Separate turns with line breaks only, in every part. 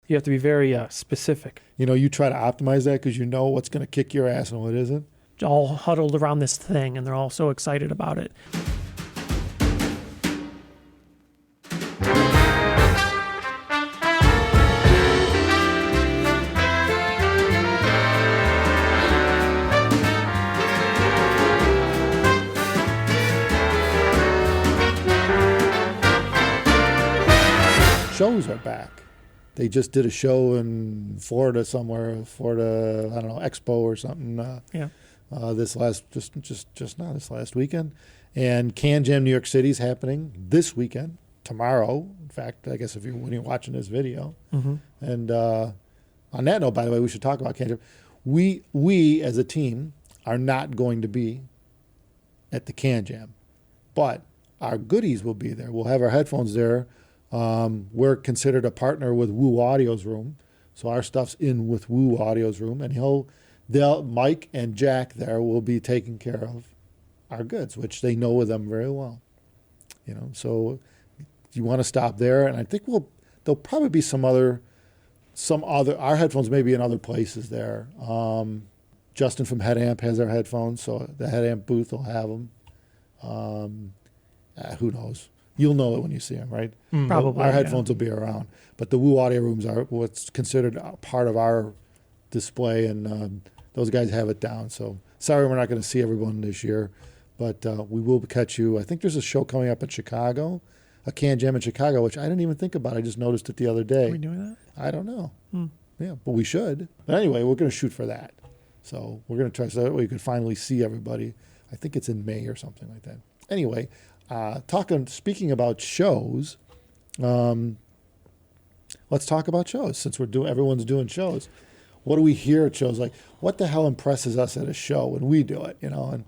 You have to be very specific.
You try to optimize that because you know what's going to kick your ass and what isn't.
All huddled around this thing, and they're all so excited about it.
Shows are back. They just did a show in Florida somewhere, Florida, I don't know, Expo or something. This last weekend, and Can Jam New York City is happening this weekend, tomorrow. In fact, I guess when you're watching this video.
Mm-hmm.
And on that note, by the way, we should talk about Can Jam. We as a team are not going to be at the Can Jam, but our goodies will be there. We'll have our headphones there. We're considered a partner with Woo Audio's room, so our stuff's in with Woo Audio's room, and Mike and Jack there will be taking care of our goods, which they know of them very well. So you want to stop there, and I think there'll probably be some other. Our headphones may be in other places there. Justin from Headamp has our headphones, so the Headamp booth will have them. Who knows? You'll know it when you see them, right?
Probably.
Our headphones will be around. But the Woo Audio rooms are what's considered part of our display, and those guys have it down. So sorry we're not going to see everyone this year, but we will catch you. I think there's a show coming up in Chicago, a Can Jam in Chicago, which I didn't even think about. I just noticed it the other day.
Are we doing that?
I don't know. Yeah, but we should. But anyway, we're going to shoot for that. So we're going to try so that way we can finally see everybody. I think it's in May or something like that. Anyway, speaking about shows, let's talk about shows since everyone's doing shows. What do we hear at shows? Like, what the hell impresses us at a show when we do it? And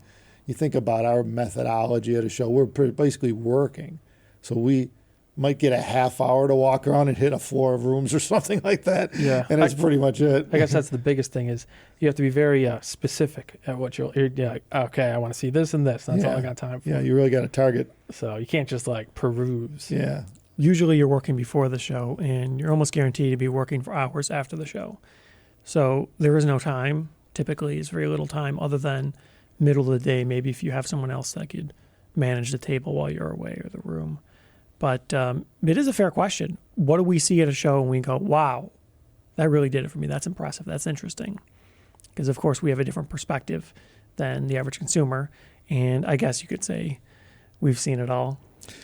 you think about our methodology at a show. We're basically working, so we might get a half hour to walk around and hit a floor of rooms or something like that.
Yeah,
and that's pretty much it.
I guess that's the biggest thing is you have to be very specific at what you're like, okay, I want to see this and this. That's all I got time for.
Yeah, you really got to target.
So you can't just like peruse.
Yeah.
Usually you're working before the show, and you're almost guaranteed to be working for hours after the show. So there is no time. Typically, it's very little time other than middle of the day, maybe if you have someone else that could manage the table while you're away or the room. But it is a fair question. What do we see at a show and we go, wow, that really did it for me. That's impressive. That's interesting. Because, of course, we have a different perspective than the average consumer. And I guess you could say we've seen it all,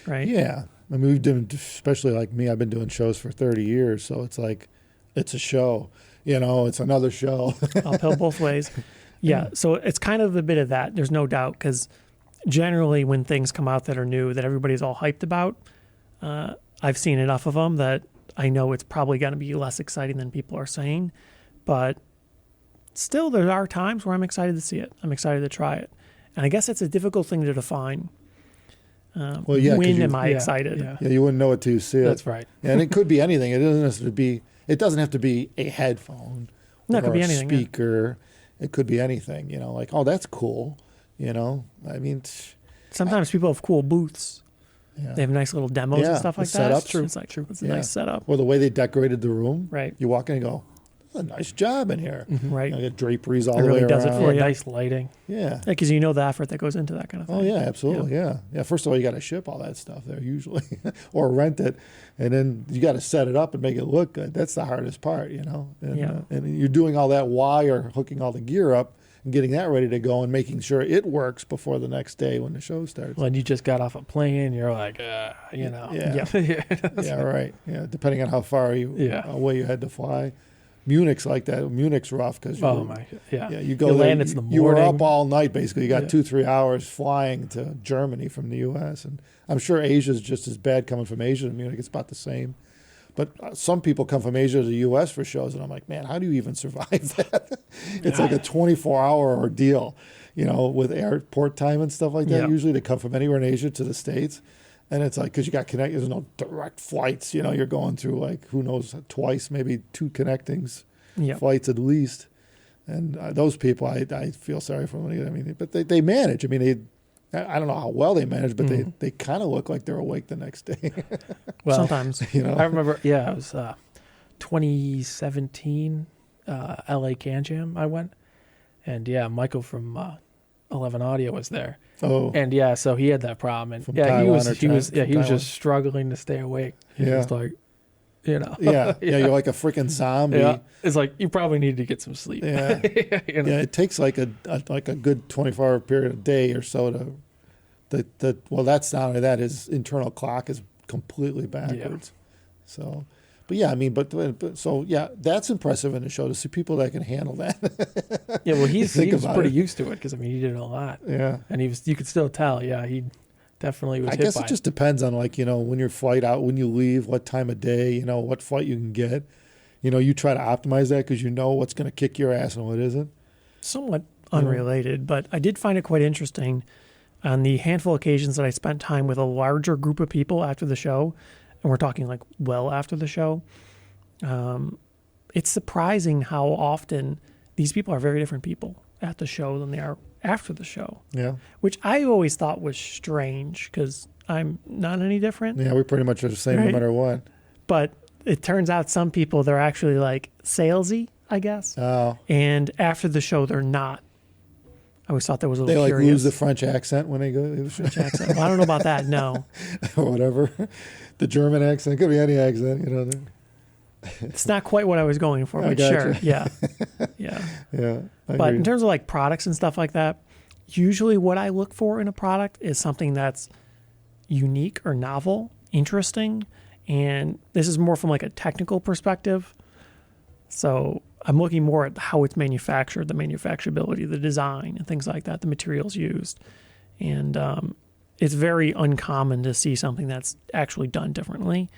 right?
Yeah. I mean, we've done, especially like me, I've been doing shows for 30 years. So it's like, it's a show. It's another show.
Uphill both ways. Yeah. So it's kind of a bit of that. There's no doubt. Because generally when things come out that are new, that everybody's all hyped about, I've seen enough of them that I know it's probably going to be less exciting than people are saying. But still, there are times where I'm excited to see it. I'm excited to try it. And I guess it's a difficult thing to define. When am I excited?
Yeah, you wouldn't know it till you see it.
That's right.
And it could be anything. It doesn't have to be a headphone.
No, it could be anything.
Speaker. Yeah. It could be anything. Like, oh, that's cool. I mean,
sometimes people have cool booths. Yeah. They have nice little demos and stuff like that.
Setup.
True. It's like it's a nice setup.
Or the way they decorated the room.
Right.
You walk in and go, that's a nice job in here.
Mm-hmm. Right.
You get draperies all the
really
way
does
around.
It for you.
Nice lighting.
Yeah.
Because you know the effort that goes into that kind of thing.
Oh, yeah, absolutely. Yeah. First of all, you got to ship all that stuff there usually or rent it. And then you got to set it up and make it look good. That's the hardest part, And, and you're doing all that while you're hooking all the gear up and getting that ready to go and making sure it works before the next day when the show starts.
When you just got off a plane, you're like,
Yeah.
Yeah,
right. Yeah, depending on how far away you had to fly. Munich's like that. Munich's rough because you go
you
there.
Land, it's in the morning.
You were up all night basically. You got 2-3 hours flying to Germany from the U.S. and I'm sure Asia's just as bad coming from Asia to Munich. It's about the same. But some people come from Asia to the U.S. for shows, and I'm like, man, how do you even survive that? It's like a 24-hour ordeal, with airport time and stuff like that. Usually they come from anywhere in Asia to the States. And it's like, because you got there's no direct flights. You're going through like, who knows, twice, maybe 2 connectings flights at least. And those people, I feel sorry for them. I mean, but they manage. I mean, I don't know how well they manage, but they kind of look like they're awake the next day.
Well, sometimes.
I remember, I was 2017 LA Can Jam I went. And yeah, Michael from 11 Audio was there.
Oh,
And yeah, so he had that problem. And
From
yeah,
Taiwan or
he was
Taiwan?
just struggling to stay awake. He
Yeah.
was like, you know.
yeah. You're like a freaking zombie.
Yeah. It's like you probably need to get some sleep.
Yeah.
You know?
Yeah, it takes like a good 24-hour period, a day or so to well, that's not only that, his internal clock is completely backwards. So, but yeah, I mean, but so yeah, that's impressive in the show to see people that can handle that.
Yeah, well, he was
Think
pretty
about it.
used to it because I mean he did it a lot,
Yeah.
and you could still tell. Yeah, he definitely was.
I
hit
guess
by
it just depends on like, when your flight out, when you leave, what time of day, what flight you can get. You try to optimize that because you know what's going to kick your ass and what isn't.
Somewhat unrelated, but I did find it quite interesting on the handful of occasions that I spent time with a larger group of people after the show, and we're talking like well after the show. It's surprising how often these people are very different people at the show than they are after the show,
Yeah.
which I always thought was strange because I'm not any different.
Yeah, we pretty much are the same no
Right.
matter what.
But it turns out some people, they're actually like salesy, I guess.
Oh.
And after the show, they're not. I always thought that was a
They
little
like
curious.
lose the French accent when they go
French accent. Well, I don't know about that. No,
or whatever. The German accent, could be any accent,
it's not quite what I was going for,
I
but
gotcha.
sure. Yeah. Yeah.
Yeah. I
But
agree.
in terms of like products and stuff like that, usually what I look for in a product is something that's unique or novel, interesting. And this is more from like a technical perspective. So I'm looking more at how it's manufactured, the manufacturability, the design, and things like that, the materials used. And it's very uncommon to see something that's actually done differently.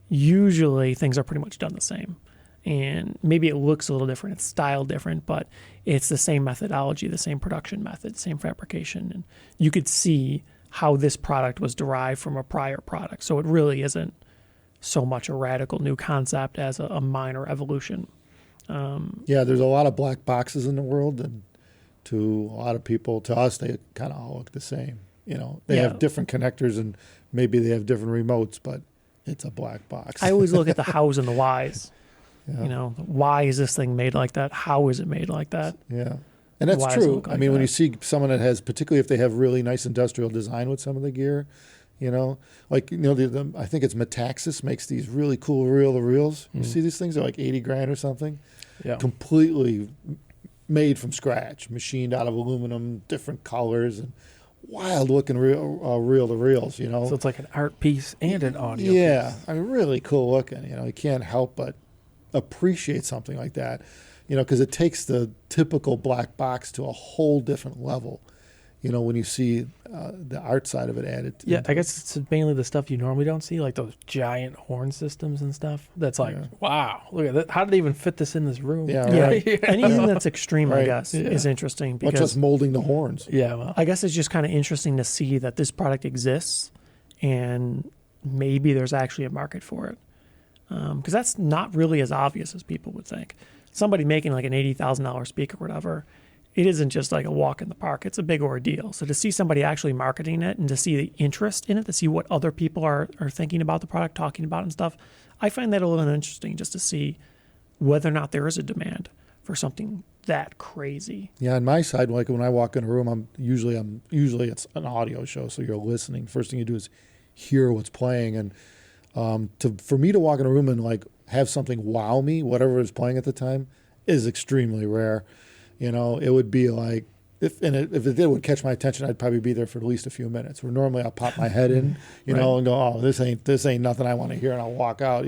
Usually things are pretty much done the same. And maybe it looks a little different, it's styled different, but it's the same methodology, the same production method, same fabrication. And you could see how this product was derived from a prior product. So it really isn't so much a radical new concept as a minor evolution.
Yeah, there's a lot of black boxes in the world, and to a lot of people, to us, they kind of all look the same. They
Yeah.
have different connectors and maybe they have different remotes, but it's a black box.
I always look at the hows and the whys.
Yeah.
Why is this thing made like that? How is it made like that?
Yeah. And that's
Why does it
true.
look
I
like
mean, when
that?
you see someone that has, particularly if they have really nice industrial design with some of the gear, like, I think it's Metaxas makes these really cool reel-to-reels. You see these things? They're like 80 grand or something.
Yeah.
Completely made from scratch, machined out of aluminum, different colors, and wild-looking reel-to-reels,
So it's like an art piece and an audio
Yeah,
piece.
I mean, really cool looking. You can't help but appreciate something like that, because it takes the typical black box to a whole different level. When you see the art side of it added.
Yeah,
into
I
it.
guess it's mainly the stuff you normally don't see, like those giant horn systems and stuff. That's like,
Yeah.
wow, look at that. How did they even fit this in this room?
Yeah,
Yeah.
right.
Anything that's extreme, I
Right.
guess,
Yeah.
is interesting
Much
because
less molding the horns.
Yeah, well,
I guess it's just kind of interesting to see that this product exists and maybe there's actually a market for it. Because that's not really as obvious as people would think. Somebody making like an $80,000 speaker or whatever, it isn't just like a walk in the park. It's a big ordeal. So to see somebody actually marketing it and to see the interest in it, to see what other people are thinking about the product, talking about it and stuff, I find that a little interesting just to see whether or not there is a demand for something that crazy.
Yeah, on my side, like when I walk in a room, usually it's an audio show, so you're listening. First thing you do is hear what's playing, and for me to walk in a room and like have something wow me, whatever is playing at the time, is extremely rare. It would be like if it would catch my attention, I'd probably be there for at least a few minutes. Where normally I'll pop my head in,
Right.
and go, oh, this ain't nothing I want to hear, and I'll walk out.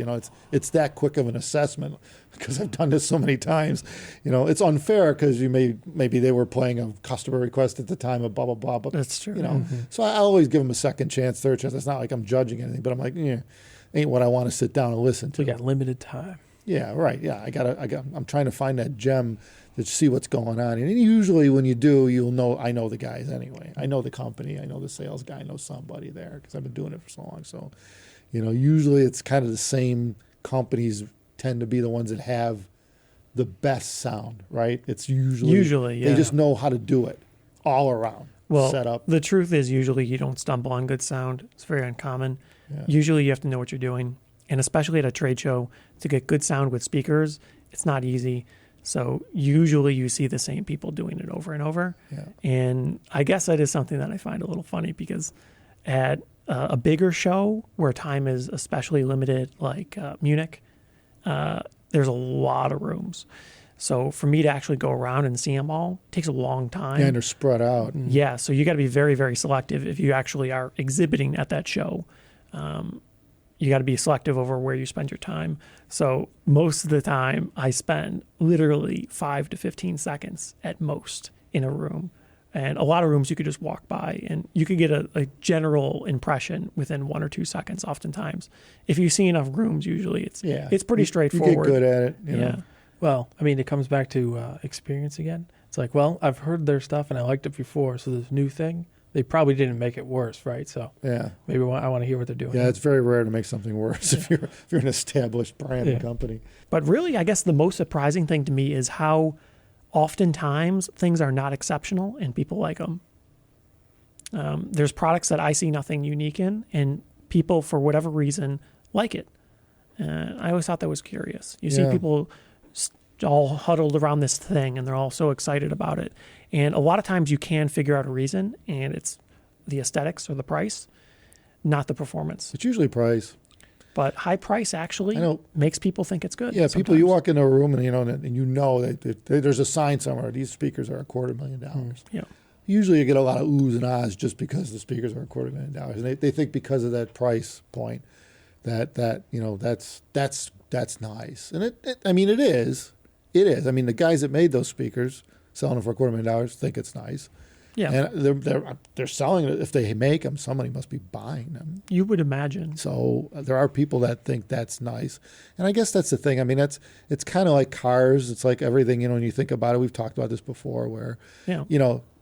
It's that quick of an assessment because I've done this so many times. It's unfair because maybe they were playing a customer request at the time of blah blah blah. But
That's true.
so I always give them a second chance, third chance. It's not like I'm judging anything, but I'm like, ain't what I want to sit down and listen to.
we got limited time.
Yeah, right. Yeah, I'm trying to find that gem to see what's going on. And usually when you do, you'll know, I know the guys anyway. I know the company. I know the sales guy. I know somebody there because I've been doing it for so long. So, usually it's kind of the same companies tend to be the ones that have the best sound, right? It's usually,
yeah.
they just know how to do it all around.
Well,
set up.
the truth is usually you don't stumble on good sound. It's very uncommon.
Yeah.
Usually you have to know what you're doing. And especially at a trade show, to get good sound with speakers, it's not easy. So usually you see the same people doing it over and over.
Yeah.
And I guess that is something that I find a little funny, because at a bigger show where time is especially limited, like Munich, there's a lot of rooms. So for me to actually go around and see them all takes a long time.
Yeah, and they're spread out.
Yeah, so you got to be very, very selective if you actually are exhibiting at that show. You got to be selective over where you spend your time. So most of the time, I spend literally 5 to 15 seconds at most in a room. And a lot of rooms you could just walk by and you could get a general impression within 1 or 2 seconds oftentimes. If you see enough rooms, usually it's pretty straightforward.
You get good at it. You
Yeah.
know?
Well, I mean, it comes back to experience again. It's like, well, I've heard their stuff and I liked it before, so this new thing, they probably didn't make it worse, right? So
Yeah.
maybe I want to hear what they're doing.
Yeah, it's very rare to make something worse if you're an established brand and company.
But really, I guess the most surprising thing to me is how oftentimes things are not exceptional and people like them. There's products that I see nothing unique in, and people, for whatever reason, like it. I always thought that was curious. You see
Yeah.
people all huddled around this thing, and they're all so excited about it. And a lot of times you can figure out a reason, and it's the aesthetics or the price, not the performance.
It's usually price.
But high price actually
I know.
makes people think it's good.
Yeah, people, you
sometimes.
walk into a room and you know that there's a sign somewhere. These speakers are $250,000.
Yeah.
Usually you get a lot of oohs and ahs just because the speakers are $250,000, and they think because of that price point that that's nice. And I mean it is. I mean the guys that made those speakers selling them for $250,000 think it's nice.
Yeah.
And they're selling it. If they make them, somebody must be buying them.
You would imagine.
So there are people that think that's nice. And I guess that's the thing. I mean, it's kind of like cars. It's like everything, when you think about it, we've talked about this before where,
Yeah.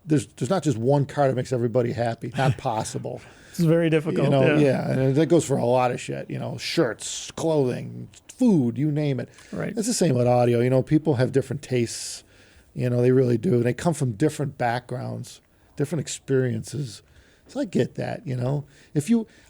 there's not just one car that makes everybody happy. Not possible.
It's very difficult.
Yeah. And that goes for a lot of shit, shirts, clothing, food, you name it.
Right.
It's the same with audio. People have different tastes. They really do. They come from different backgrounds, different experiences. So I get that,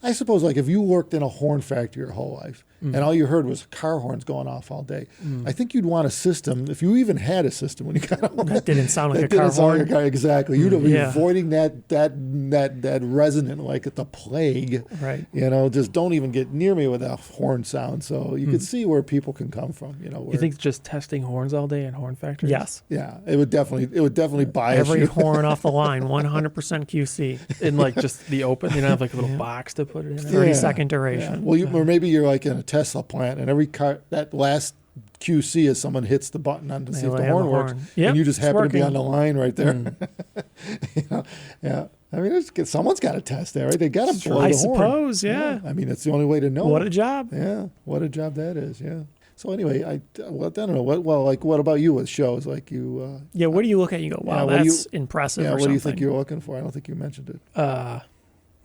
I suppose if you worked in a horn factory your whole life and all you heard was car horns going off all day, I think you'd want a system, if you even had a system when you got home.
That didn't sound like
that
a car
didn't sound
horn.
like a car, exactly. You'd be
Yeah.
avoiding that resonant like the plague.
Right.
Just don't even get near me with a horn sound. So you could see where people can come from, where,
You think just testing horns all day in horn factories?
Yes.
yeah, it would definitely bias
Every
you.
horn off the line, 100% QC,
In just the open, you don't have a little box to put it in.
30-second
Yeah.
duration.
Well, or maybe you're like in a Tesla plant, and every car, that last QC is someone hits the button on to see if the
land
horn
the
works,
horn. Yep,
and you just
it's
happen to be
working.
on the line right there. Yeah. I mean, someone's got to test that, right? They got to blow
I
the horn.
suppose, yeah.
I mean, it's the only way to know.
What a job.
Yeah, what a job that is. Yeah. So anyway, I don't know. What about you with shows like you?
Yeah, what do you look at and you go, wow,
what do
that's impressive
Yeah.
or
What
something?
do you think you're looking for? I don't think you mentioned it.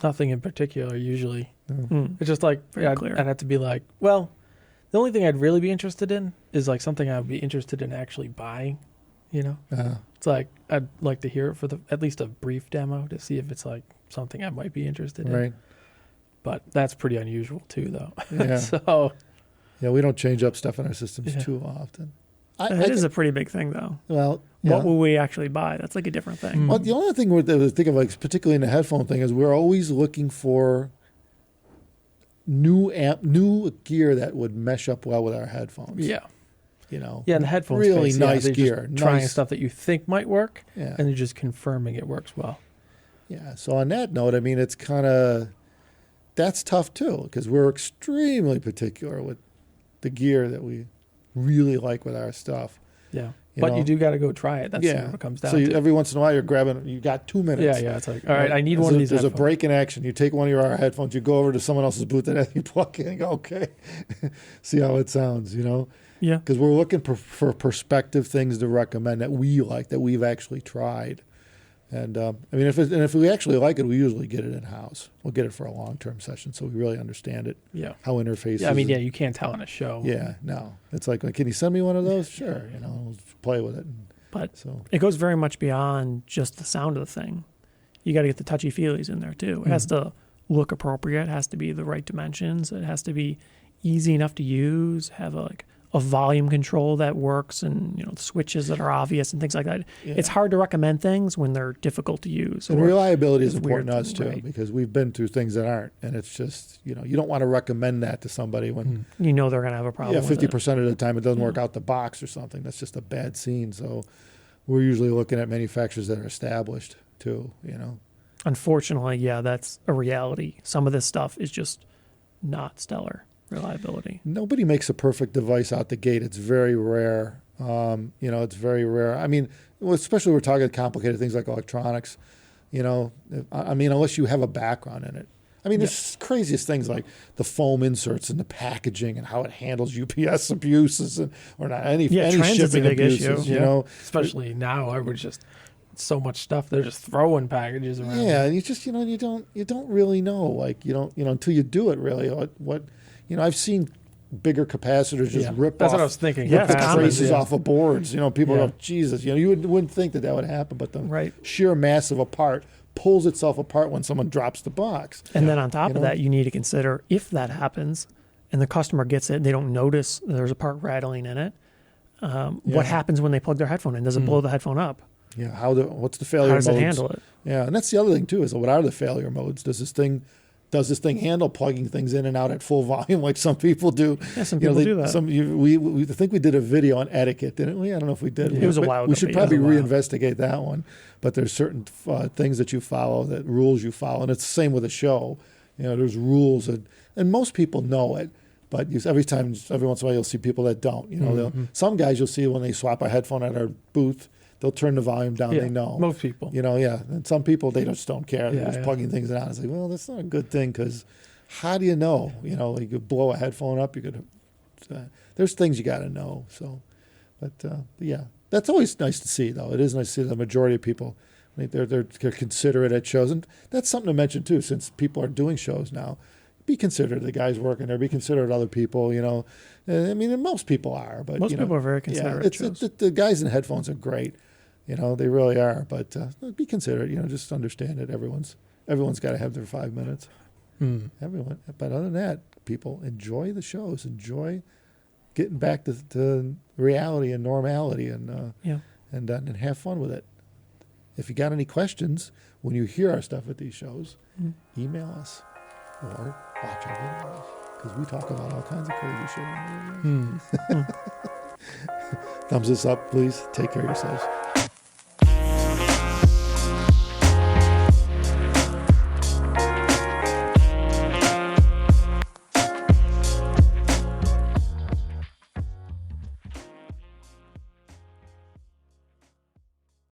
Nothing in particular, usually.
Mm.
It's just
Very clear.
I'd have to be like, well, the only thing I'd really be interested in is something I'd be interested in actually buying, It's like, I'd like to hear it for at least a brief demo to see if it's something I might be interested in.
Right.
But that's pretty unusual too, though.
Yeah.
So,
Yeah, we don't change up stuff in our systems
Yeah.
too often.
That is a pretty big thing, though.
Well,
What will we actually buy? That's a different thing.
Well, the only thing that I think of, particularly in the headphone thing, is we're always looking for new gear that would mesh up well with our headphones.
yeah.
Yeah,
And the headphones
really
space,
nice
they're
gear,
just trying
nice.
stuff that you think might work,
Yeah.
and you're just confirming it works well.
Yeah. So on that note, I mean, it's that's tough too, because we're extremely particular with the gear that we really like with our stuff.
Yeah.
You
But
know?
you do got to go try it. That's what it comes down
So
to.
every once in a while, you got 2 minutes.
Yeah. It's like, all right, I need one of these.
There's a
headphones.
break in action. You take one of our headphones, you go over to someone else's booth, and you plug in and go, okay, see how it sounds,
Yeah.
Because we're looking for perspective things to recommend that we like, that we've actually tried. And I mean, if we actually like it, we usually get it in house. We'll get it for a long term session, so we really understand it.
Yeah.
How interfaces.
Yeah, I mean, yeah, you can't tell on a show.
Yeah, no. It's like, can you send me one of those? Sure, we'll play with it.
But
So
it goes very much beyond just the sound of the thing. You got to get the touchy-feelies in there, too. It has to look appropriate. It has to be the right dimensions. It has to be easy enough to use, have a volume control that works, and switches that are obvious and things like that.
Yeah.
It's hard to recommend things when they're difficult to use.
And
or
reliability is
it's
important to
weird,
us too,
right.
because we've been through things that aren't, and it's just you don't want to recommend that to somebody when
they're going to have a problem.
50% of the time it doesn't work out the box or something. That's just a bad scene. So we're usually looking at manufacturers that are established too.
Unfortunately, yeah, that's a reality. Some of this stuff is just not stellar reliability.
Nobody makes a perfect device out the gate. It's very rare. It's very rare. I mean, especially we're talking complicated things like electronics. Unless you have a background in it. I mean, there's craziest things like the foam inserts and the packaging and how it handles UPS abuses or not any
trends is a
shipping
big
abuses.
issue.
Especially now, I would just so much stuff. They're just throwing packages around.
Yeah, you just you don't really know. Like until you do it really. What I've seen bigger capacitors just rip
That's
off.
what I was thinking.
Yeah,
Rip the
capacitors,
traces off of boards. People
Yeah.
go, Jesus. You wouldn't think that would happen, but the
Right.
sheer mass of a part pulls itself apart when someone drops the box.
And then on top of that, you need to consider if that happens and the customer gets it and they don't notice there's a part rattling in it, what happens when they plug their headphone in? Does it blow the headphone up?
Yeah, what's the failure
How does
modes?
it handle it?
Yeah, and that's the other thing too is what are the failure modes? Does this thing handle plugging things in and out at full volume like some people do?
Yeah, some people do that.
We think we did a video on etiquette, didn't we? I don't know if we did.
It was a while ago.
We should
but
probably
yeah.
reinvestigate that one. But there's certain things that you follow, that rules you follow, and it's the same with a show. There's rules, and most people know it. But every once in a while, you'll see people that don't. Some guys you'll see when they swap a headphone at our booth, they'll turn the volume down.
Yeah,
They know.
most people.
And some people, they just don't care. They're just
Yeah.
plugging things in. It's like, well, that's not a good thing because how do you know? You could blow a headphone up. You could. There's things you got to know. So, but yeah, that's always nice to see, though. It is nice to see the majority of people. They're considerate at shows, and that's something to mention too. Since people are doing shows now, be considerate of the guys working there. Be considerate of other people. And most people are, but
Most people are very considerate.
Yeah, the guys in headphones are great. They really are. But be considerate. Just understand that everyone's got to have their 5 minutes. Everyone. But other than that, people enjoy the shows. Enjoy getting back to reality and normality, and have fun with it. If you got any questions when you hear our stuff at these shows, email us or watch our videos because we talk about all kinds of crazy shit on the videos. Thumbs us up, please. Take care of yourselves.